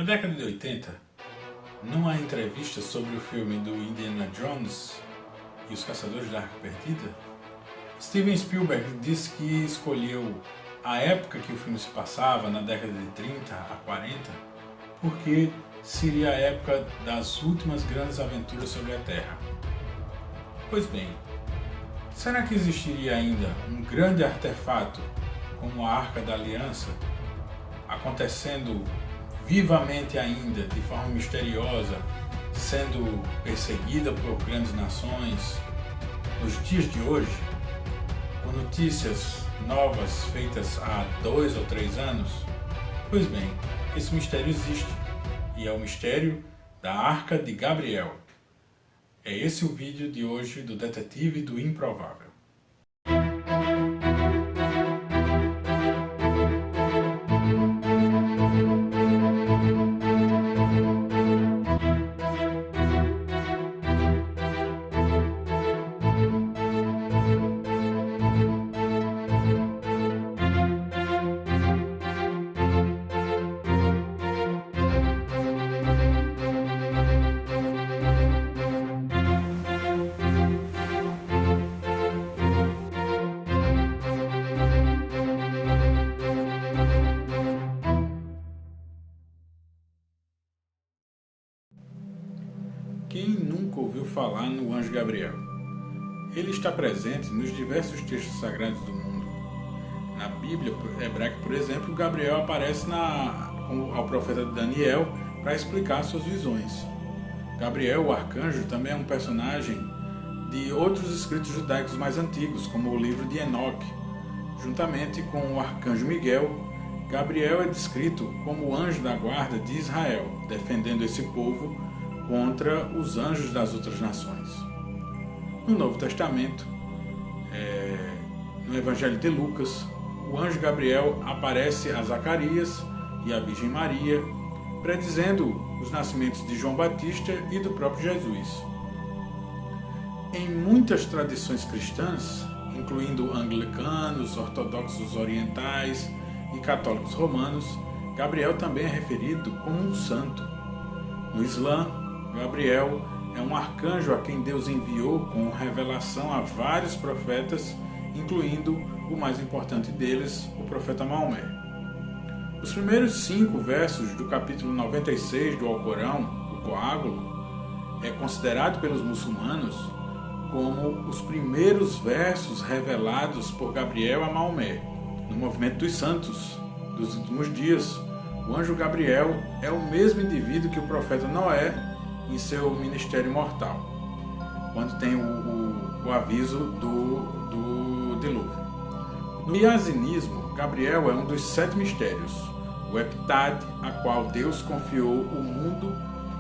Na década de 80, numa entrevista sobre o filme do Indiana Jones e os Caçadores da Arca Perdida, Steven Spielberg disse que escolheu a época que o filme se passava, na década de 30 a 40, porque seria a época das últimas grandes aventuras sobre a Terra. Pois bem, será que existiria ainda um grande artefato como a Arca da Aliança, acontecendo vivamente ainda, de forma misteriosa, sendo perseguida por grandes nações nos dias de hoje, com notícias novas feitas há 2 ou 3 anos? Pois bem, esse mistério existe, e é o mistério da Arca de Gabriel. É esse o vídeo de hoje do Detetive do Improvável. Quem nunca ouviu falar no Anjo Gabriel? Ele está presente nos diversos textos sagrados do mundo. Na Bíblia hebraica, por exemplo, Gabriel aparece ao profeta Daniel para explicar suas visões. Gabriel, o arcanjo, também é um personagem de outros escritos judaicos mais antigos, como o livro de Enoque. Juntamente com o arcanjo Miguel, Gabriel é descrito como o anjo da guarda de Israel, defendendo esse povo contra os anjos das outras nações. No Novo Testamento, no Evangelho de Lucas, o anjo Gabriel aparece a Zacarias e a Virgem Maria, predizendo os nascimentos de João Batista e do próprio Jesus. Em muitas tradições cristãs, incluindo anglicanos, ortodoxos orientais e católicos romanos, Gabriel também é referido como um santo. No Islã, Gabriel é um arcanjo a quem Deus enviou com revelação a vários profetas, incluindo o mais importante deles, o profeta Maomé. Os primeiros 5 versos do capítulo 96 do Alcorão, o Coágulo, é considerado pelos muçulmanos como os primeiros versos revelados por Gabriel a Maomé. No movimento dos santos dos últimos dias, o anjo Gabriel é o mesmo indivíduo que o profeta Noé em seu ministério mortal, quando tem o aviso do dilúvio. No iazinismo, Gabriel é um dos 7 mistérios, o heptade, a qual Deus confiou o mundo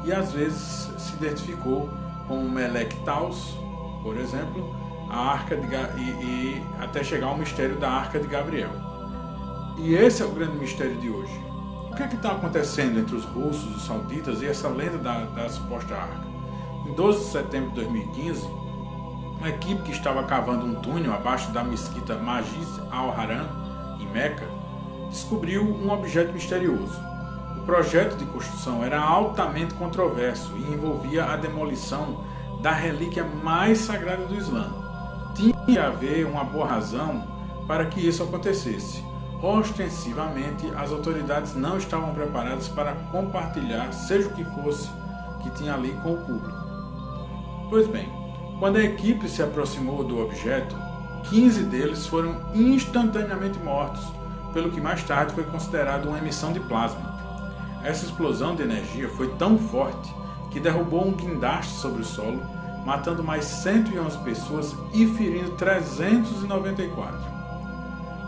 e às vezes se identificou com Melek Taus, por exemplo, a arca e até chegar ao mistério da Arca de Gabriel. E esse é o grande mistério de hoje. O que é que está acontecendo entre os russos, os sauditas e essa lenda da suposta arca? Em 12 de setembro de 2015, uma equipe que estava cavando um túnel abaixo da mesquita Masjid al-Haram, em Meca, descobriu um objeto misterioso. O projeto de construção era altamente controverso e envolvia a demolição da relíquia mais sagrada do Islã. Tinha que haver uma boa razão para que isso acontecesse. Ostensivamente, as autoridades não estavam preparadas para compartilhar, seja o que fosse, que tinha ali com o público. Pois bem, quando a equipe se aproximou do objeto, 15 deles foram instantaneamente mortos, pelo que mais tarde foi considerado uma emissão de plasma. Essa explosão de energia foi tão forte que derrubou um guindaste sobre o solo, matando mais 111 pessoas e ferindo 394.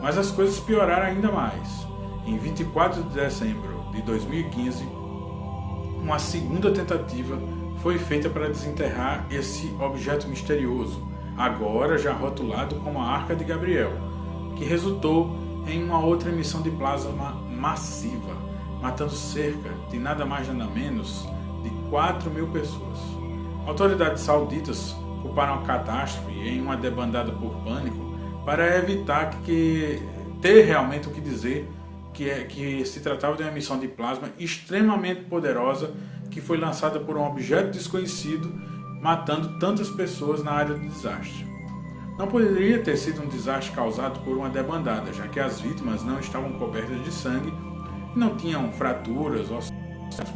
Mas as coisas pioraram ainda mais. Em 24 de dezembro de 2015, uma segunda tentativa foi feita para desenterrar esse objeto misterioso, agora já rotulado como a Arca de Gabriel, que resultou em uma outra emissão de plasma massiva, matando cerca de nada mais nada menos de 4.000 pessoas. Autoridades sauditas culparam a catástrofe em uma debandada por pânico para evitar ter realmente o que dizer que se tratava de uma emissão de plasma extremamente poderosa que foi lançada por um objeto desconhecido, matando tantas pessoas na área do desastre. Não poderia ter sido um desastre causado por uma debandada, já que as vítimas não estavam cobertas de sangue e não tinham fraturas, ossos,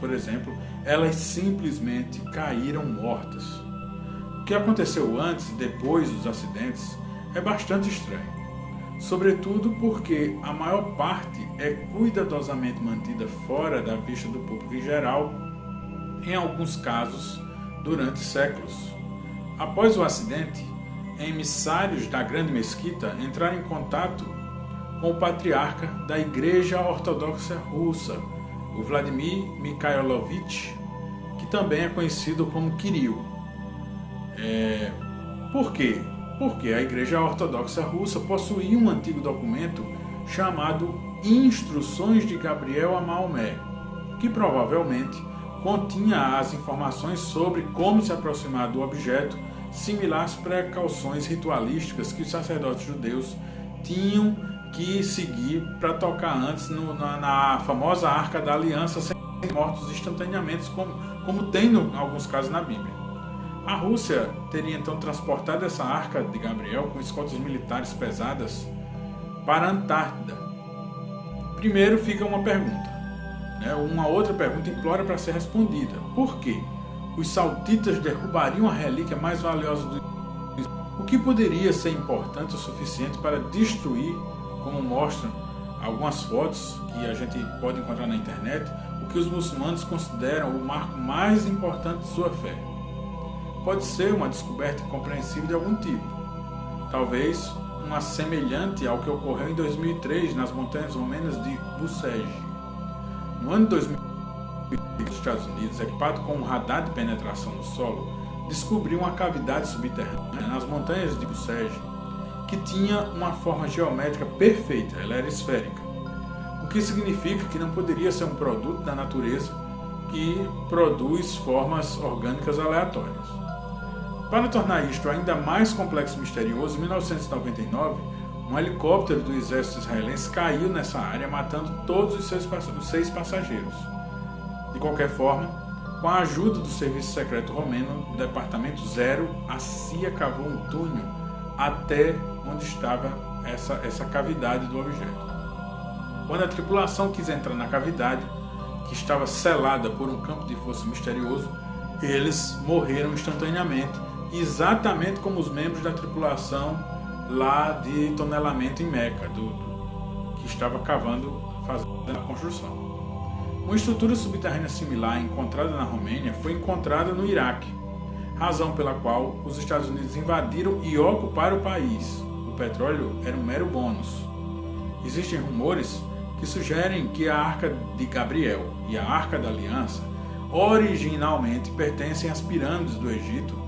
por exemplo, elas simplesmente caíram mortas. O que aconteceu antes e depois dos acidentes é bastante estranho, sobretudo porque a maior parte é cuidadosamente mantida fora da vista do público em geral, em alguns casos durante séculos. Após o acidente, emissários da Grande Mesquita entraram em contato com o patriarca da Igreja Ortodoxa Russa, o Vladimir Mikhailovich, que também é conhecido como Kirill. Por quê? Porque a Igreja Ortodoxa Russa possuía um antigo documento chamado Instruções de Gabriel a Maomé, que provavelmente continha as informações sobre como se aproximar do objeto, similar às precauções ritualísticas que os sacerdotes judeus tinham que seguir para tocar antes na famosa Arca da Aliança, sem ser mortos instantaneamente, como tem em alguns casos na Bíblia. A Rússia teria então transportado essa Arca de Gabriel com escoltas militares pesadas para a Antártida. Primeiro fica uma pergunta, uma outra pergunta implora para ser respondida. Por quê? Os sauditas derrubariam a relíquia mais valiosa do mundo? O que poderia ser importante o suficiente para destruir, como mostram algumas fotos que a gente pode encontrar na internet, o que os muçulmanos consideram o marco mais importante de sua fé? Pode ser uma descoberta incompreensível de algum tipo. Talvez uma semelhante ao que ocorreu em 2003 nas montanhas romenas de Busege. No ano de 2003, os Estados Unidos, equipado com um radar de penetração no solo, descobriu uma cavidade subterrânea nas montanhas de Busege que tinha uma forma geométrica perfeita, ela era esférica. O que significa que não poderia ser um produto da natureza que produz formas orgânicas aleatórias. Para tornar isto ainda mais complexo e misterioso, em 1999, um helicóptero do exército israelense caiu nessa área, matando todos os 6 passageiros. De qualquer forma, com a ajuda do Serviço Secreto Romeno, do Departamento Zero, a CIA cavou um túnel até onde estava essa cavidade do objeto. Quando a tripulação quis entrar na cavidade, que estava selada por um campo de força misterioso, eles morreram instantaneamente, exatamente como os membros da tripulação lá de tonelamento em Meca, que estava fazendo a construção. Uma estrutura subterrânea similar encontrada na Romênia foi encontrada no Iraque, razão pela qual os Estados Unidos invadiram e ocuparam o país. O petróleo era um mero bônus. Existem rumores que sugerem que a Arca de Gabriel e a Arca da Aliança originalmente pertencem às pirâmides do Egito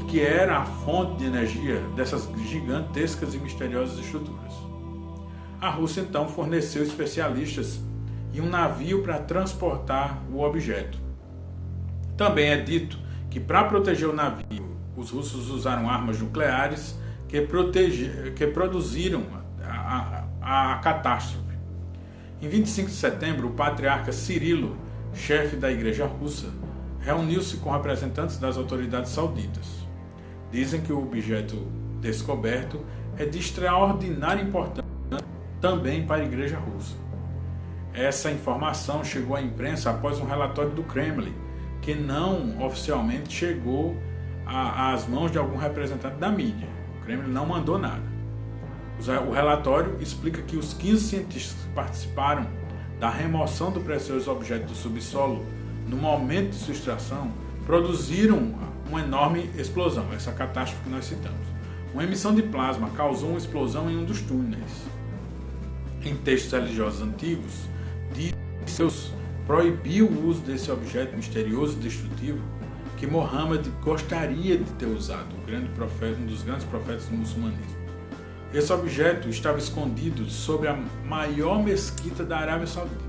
e que era a fonte de energia dessas gigantescas e misteriosas estruturas. A Rússia então forneceu especialistas e um navio para transportar o objeto. Também é dito que para proteger o navio, os russos usaram armas nucleares que produziram a catástrofe. Em 25 de setembro, o patriarca Cirilo, chefe da Igreja Russa, reuniu-se com representantes das autoridades sauditas. Dizem que o objeto descoberto é de extraordinária importância também para a Igreja Russa. Essa informação chegou à imprensa após um relatório do Kremlin, que não oficialmente chegou às mãos de algum representante da mídia. O Kremlin não mandou nada. O relatório explica que os 15 cientistas que participaram da remoção do precioso objeto do subsolo no momento de sua extração produziram uma enorme explosão, essa catástrofe que nós citamos. Uma emissão de plasma causou uma explosão em um dos túneis. Em textos religiosos antigos, diz que Deus proibiu o uso desse objeto misterioso e destrutivo que Mohammed gostaria de ter usado, um dos grandes profetas do muçulmanismo. Esse objeto estava escondido sobre a maior mesquita da Arábia Saudita.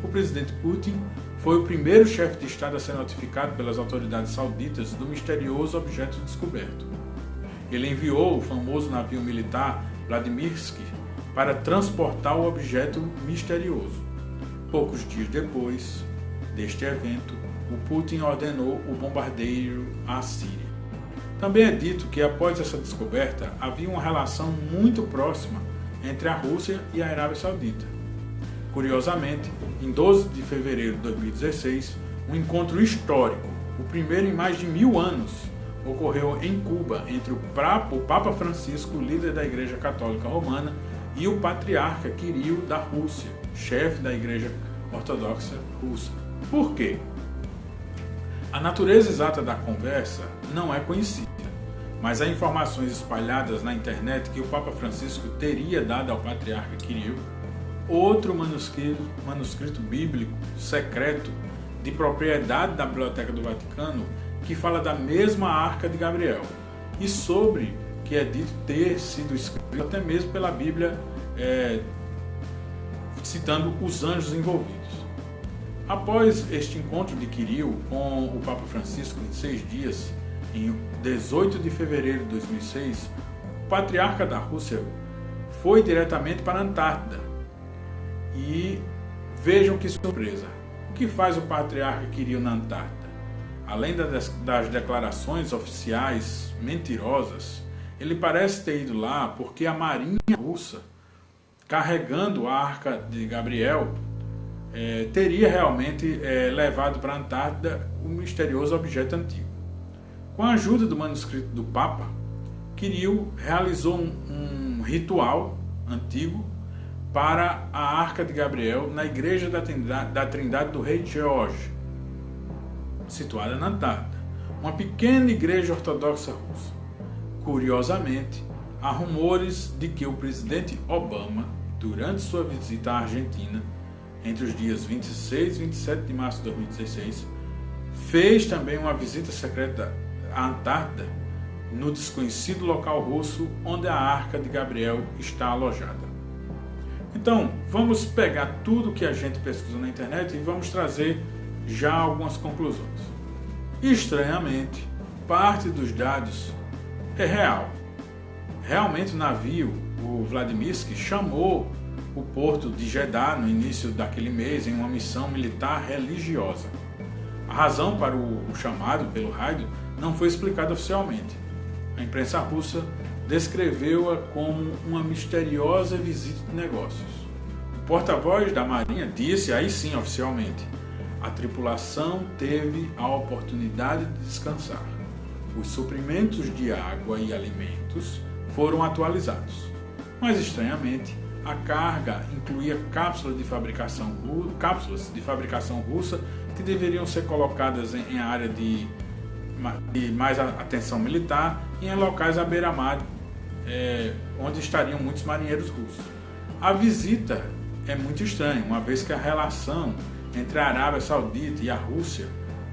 O presidente Putin foi o primeiro chefe de Estado a ser notificado pelas autoridades sauditas do misterioso objeto descoberto. Ele enviou o famoso navio militar Vladimirsky para transportar o objeto misterioso. Poucos dias depois deste evento, o Putin ordenou o bombardeio à Síria. Também é dito que após essa descoberta havia uma relação muito próxima entre a Rússia e a Arábia Saudita. Curiosamente, em 12 de fevereiro de 2016, um encontro histórico, o primeiro em mais de 1000 anos, ocorreu em Cuba entre o Papa Francisco, líder da Igreja Católica Romana, e o patriarca Kirill da Rússia, chefe da Igreja Ortodoxa Russa. Por quê? A natureza exata da conversa não é conhecida, mas há informações espalhadas na internet que o Papa Francisco teria dado ao patriarca Kirill outro manuscrito bíblico secreto de propriedade da Biblioteca do Vaticano que fala da mesma Arca de Gabriel e sobre que é dito ter sido escrito até mesmo pela Bíblia, citando os anjos envolvidos. Após este encontro de Kirill com o Papa Francisco em 6 dias, em 18 de fevereiro de 2006, o patriarca da Rússia foi diretamente para a Antártida. E vejam que surpresa! O que faz o patriarca Kirill na Antártida? Além das declarações oficiais mentirosas, ele parece ter ido lá porque a marinha russa, carregando a Arca de Gabriel, teria realmente levado para a Antártida um misterioso objeto antigo. Com a ajuda do manuscrito do Papa, Kirill realizou um ritual antigo para a Arca de Gabriel na Igreja da Trindade do Rei George, situada na Antártida, uma pequena igreja ortodoxa russa. Curiosamente, há rumores de que o presidente Obama, durante sua visita à Argentina, entre os dias 26 e 27 de março de 2016, fez também uma visita secreta à Antártida, no desconhecido local russo onde a Arca de Gabriel está alojada. Então, vamos pegar tudo que a gente pesquisou na internet e vamos trazer já algumas conclusões. Estranhamente, parte dos dados é real. Realmente o navio, o Vladimirsky, chamou o porto de Jeddah no início daquele mês em uma missão militar religiosa. A razão para o chamado pelo rádio não foi explicada oficialmente. A imprensa russa descreveu-a como uma misteriosa visita de negócios. O porta-voz da Marinha disse, aí sim oficialmente, a tripulação teve a oportunidade de descansar. Os suprimentos de água e alimentos foram atualizados. Mas, estranhamente, a carga incluía cápsulas de fabricação russa que deveriam ser colocadas em área de mais atenção militar e em locais à beira-mar, onde estariam muitos marinheiros russos. A visita é muito estranha, uma vez que a relação entre a Arábia Saudita e a Rússia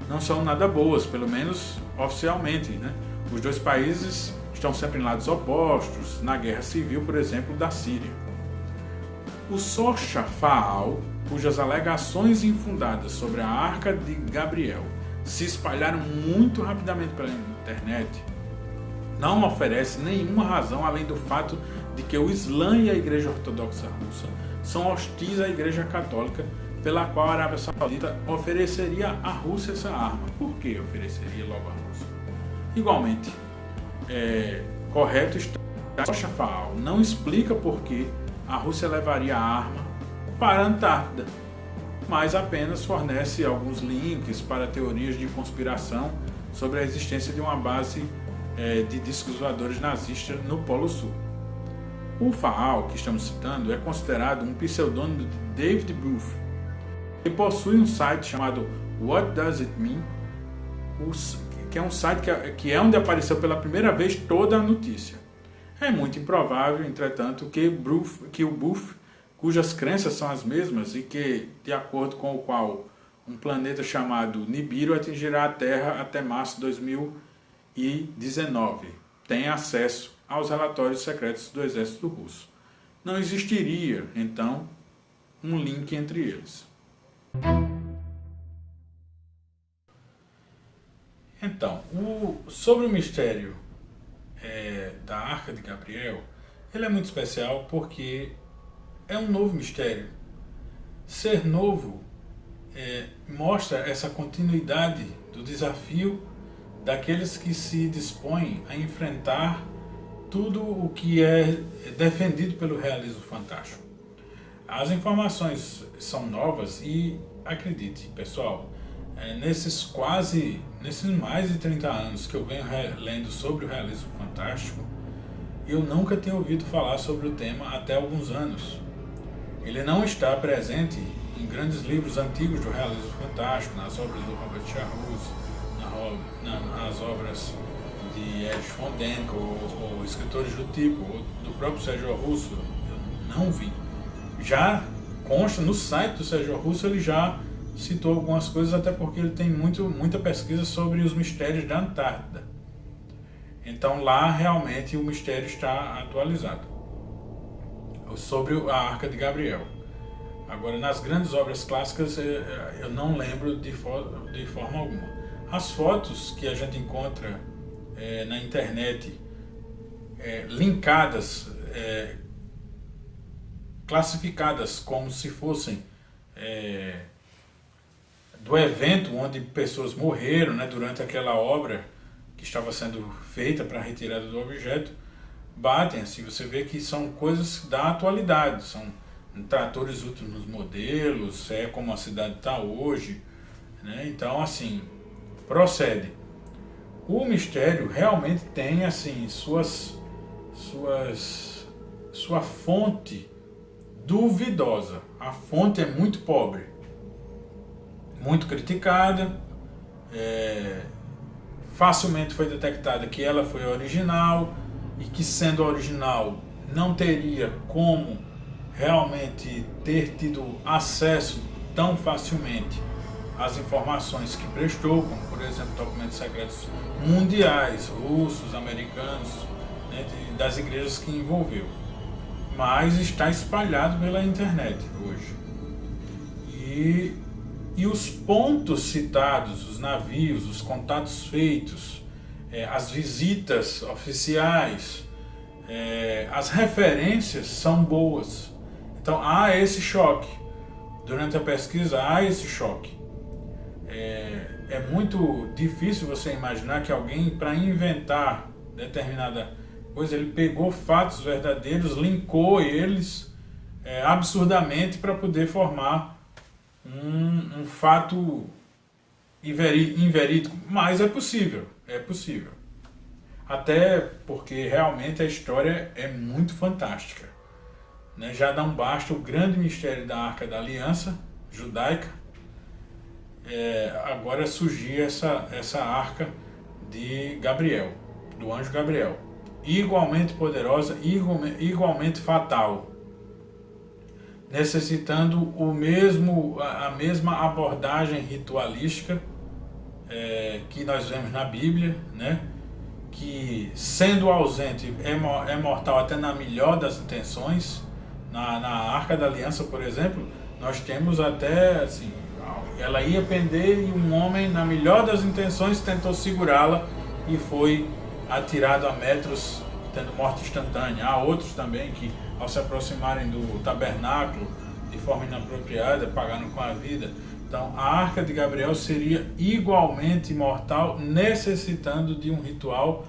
não são nada boas, pelo menos oficialmente, né? Os dois países estão sempre em lados opostos, na guerra civil, por exemplo, da Síria. O Socha Faal, cujas alegações infundadas sobre a Arca de Gabriel se espalharam muito rapidamente pela internet, não oferece nenhuma razão além do fato de que o Islã e a Igreja Ortodoxa Russa são hostis à Igreja Católica, pela qual a Arábia Saudita ofereceria à Rússia essa arma. Por que ofereceria logo à Rússia? Igualmente, correto está Socha Faal não explica por que a Rússia levaria a arma para a Antártida, mas apenas fornece alguns links para teorias de conspiração sobre a existência de uma base de discos voadores nazistas no Polo Sul. O Faal, que estamos citando, é considerado um pseudônimo de David Booth. Ele possui um site chamado What Does It Mean?, que é um site que é onde apareceu pela primeira vez toda a notícia. É muito improvável, entretanto, que o Booth, cujas crenças são as mesmas e que, de acordo com o qual um planeta chamado Nibiru atingirá a Terra até março de 2019, tenha acesso aos relatórios secretos do exército russo. Não existiria, então, um link entre eles. Então, sobre o mistério da Arca de Gabriel, ele é muito especial porque é um novo mistério. Ser novo mostra essa continuidade do desafio daqueles que se dispõem a enfrentar tudo o que é defendido pelo realismo fantástico. As informações são novas e, acredite, pessoal, nesses mais de 30 anos que eu venho lendo sobre o realismo fantástico, eu nunca tinha ouvido falar sobre o tema até alguns anos. Ele não está presente em grandes livros antigos do realismo fantástico, nas obras do Robert Charroux, nas obras de Erich von Däniken ou escritores do tipo, ou do próprio Sérgio Russo. Eu não vi. Já consta no site do Sérgio Russo, ele já citou algumas coisas, até porque ele tem muita pesquisa sobre os mistérios da Antártida. Então lá realmente o mistério está atualizado. Sobre a Arca de Gabriel. Agora, nas grandes obras clássicas, eu não lembro de forma alguma. As fotos que a gente encontra na internet, linkadas, classificadas como se fossem do evento onde pessoas morreram, né, durante aquela obra que estava sendo feita para a retirada do objeto, batem, assim, você vê que são coisas da atualidade, são tratores últimos modelos, como a cidade está hoje, né? Então, assim, procede. O mistério realmente tem, assim, sua fonte duvidosa. A fonte é muito pobre, muito criticada, facilmente foi detectada que ela foi original, e que, sendo original, não teria como realmente ter tido acesso tão facilmente às informações que prestou, como, por exemplo, documentos secretos mundiais, russos, americanos, né, das igrejas que envolveu. Mas está espalhado pela internet hoje. E os pontos citados, os navios, os contatos feitos, as visitas oficiais, as referências são boas. Então há esse choque. Durante a pesquisa há esse choque. É muito difícil você imaginar que alguém, para inventar determinada coisa, ele pegou fatos verdadeiros, linkou eles absurdamente para poder formar um fato inverídico, mas é possível. Até porque realmente a história é muito fantástica, né? Já não basta o grande mistério da Arca da Aliança judaica, agora surgir essa Arca de Gabriel, do anjo Gabriel, igualmente poderosa, igualmente fatal, necessitando a mesma abordagem ritualística que nós vemos na Bíblia, né? Que, sendo ausente, é mortal até na melhor das intenções. Na Arca da Aliança, por exemplo, nós temos até, assim, ela ia pender e um homem, na melhor das intenções, tentou segurá-la e foi atirado a metros, tendo morte instantânea. Há outros também que, ao se aproximarem do tabernáculo de forma inapropriada, pagaram com a vida. Então, a Arca de Gabriel seria igualmente mortal, necessitando de um ritual,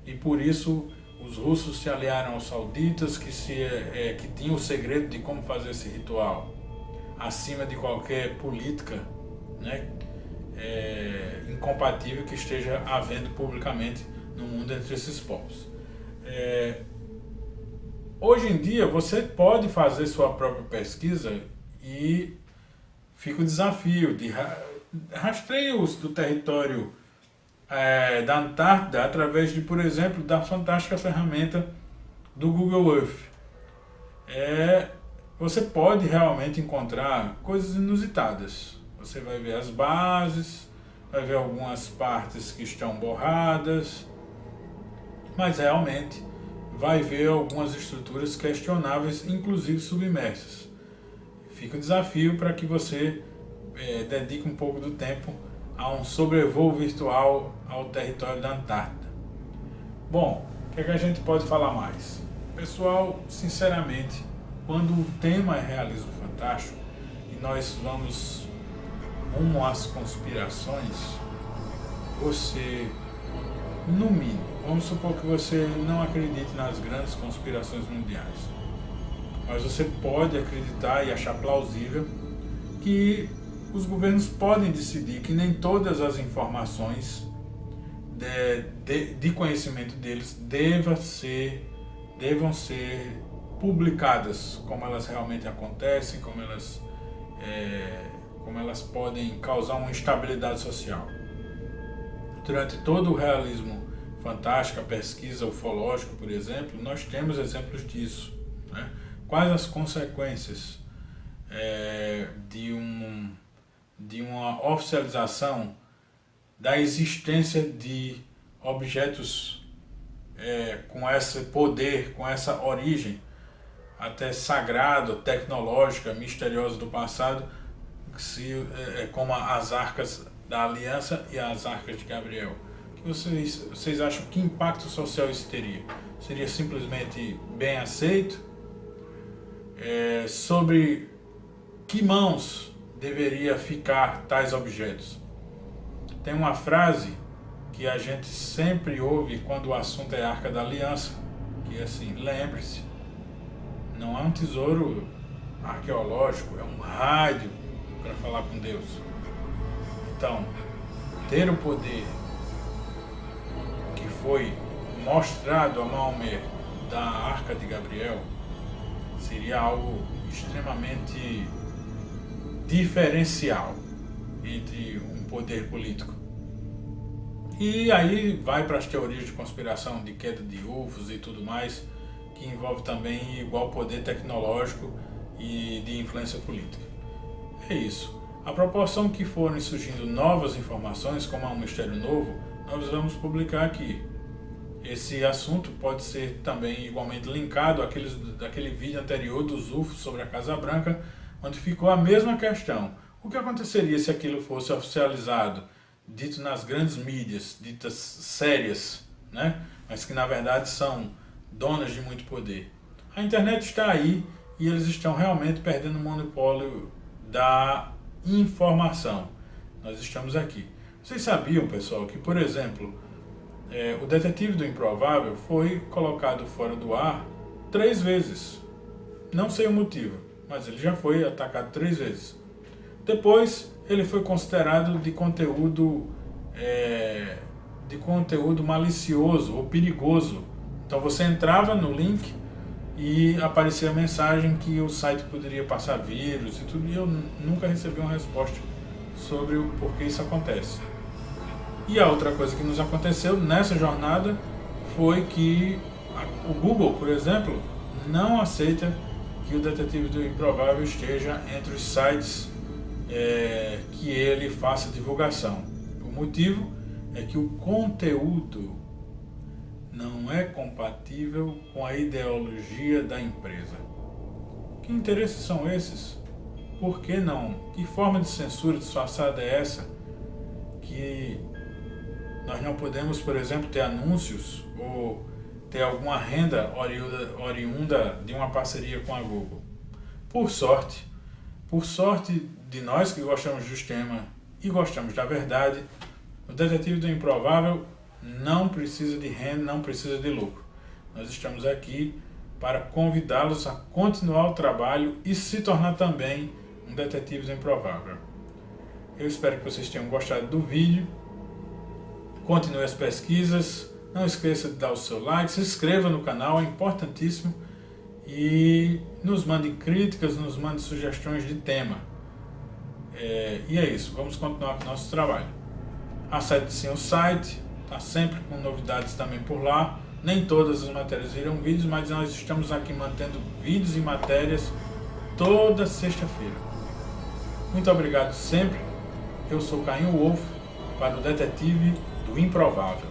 e por isso os russos se aliaram aos sauditas, que tinham o segredo de como fazer esse ritual, acima de qualquer política, né, incompatível que esteja havendo publicamente no mundo entre esses povos. Hoje em dia, você pode fazer sua própria pesquisa e fica o desafio de rastreios do território da Antártida através de, por exemplo, da fantástica ferramenta do Google Earth. Você pode realmente encontrar coisas inusitadas. Você vai ver as bases, vai ver algumas partes que estão borradas, mas realmente vai ver algumas estruturas questionáveis, inclusive submersas. Fica o desafio para que você dedique um pouco do tempo a um sobrevoo virtual ao território da Antártida. Bom, o que a gente pode falar mais? Pessoal, sinceramente, quando o tema é realismo fantástico e nós vamos rumo às conspirações, você, no mínimo, vamos supor que você não acredite nas grandes conspirações mundiais, mas você pode acreditar e achar plausível que os governos podem decidir que nem todas as informações de conhecimento deles devam ser publicadas como elas realmente acontecem, como elas podem causar uma instabilidade social. Durante todo o realismo fantástico, a pesquisa ufológica, por exemplo, nós temos exemplos disso, né? Quais as consequências de uma oficialização da existência de objetos com esse poder, com essa origem até sagrada, tecnológica, misteriosa do passado, como as arcas da Aliança e as arcas de Gabriel? Que vocês acham que impacto social isso teria? Seria simplesmente bem aceito? Sobre que mãos deveria ficar tais objetos? Tem uma frase que a gente sempre ouve quando o assunto é a Arca da Aliança, que é assim: lembre-se, não é um tesouro arqueológico, é um rádio para falar com Deus. Então, ter o poder que foi mostrado a Maomé da Arca de Gabriel seria algo extremamente diferencial entre um poder político. E aí vai para as teorias de conspiração, de queda de UFOs e tudo mais, que envolve também igual poder tecnológico e de influência política. É isso. À proporção que forem surgindo novas informações, como há um mistério novo, nós vamos publicar aqui. Esse assunto pode ser também igualmente linkado daquele vídeo anterior dos UFOs sobre a Casa Branca, onde ficou a mesma questão. O que aconteceria se aquilo fosse oficializado, dito nas grandes mídias, ditas sérias, né? Mas que na verdade são donas de muito poder? A internet está aí e eles estão realmente perdendo o monopólio da informação. Nós estamos aqui. Vocês sabiam, pessoal, que, por exemplo, o Detetive do Improvável foi colocado fora do ar 3 vezes. Não sei o motivo, mas ele já foi atacado 3 vezes. Depois, ele foi considerado de conteúdo malicioso ou perigoso. Então você entrava no link e aparecia a mensagem que o site poderia passar vírus e tudo, e eu nunca recebi uma resposta sobre o porquê isso acontece. E a outra coisa que nos aconteceu nessa jornada foi que o Google, por exemplo, não aceita que o Detetive do Improvável esteja entre os sites que ele faça divulgação. O motivo é que o conteúdo não é compatível com a ideologia da empresa. Que interesses são esses? Por que não? Que forma de censura disfarçada é essa? Que nós não podemos, por exemplo, ter anúncios ou ter alguma renda oriunda de uma parceria com a Google. Por sorte de nós que gostamos do tema e gostamos da verdade, o Detetive do Improvável não precisa de renda, não precisa de lucro. Nós estamos aqui para convidá-los a continuar o trabalho e se tornar também um Detetive do Improvável. Eu espero que vocês tenham gostado do vídeo. Continue as pesquisas. Não esqueça de dar o seu like, se inscreva no canal, é importantíssimo. E nos mande críticas, nos mande sugestões de tema. E é isso, vamos continuar com o nosso trabalho. Acesse sim o site, está sempre com novidades também por lá. Nem todas as matérias viram vídeos, mas nós estamos aqui mantendo vídeos e matérias toda sexta-feira. Muito obrigado sempre. Eu sou Caim Wolf para o Detetive do Improvável.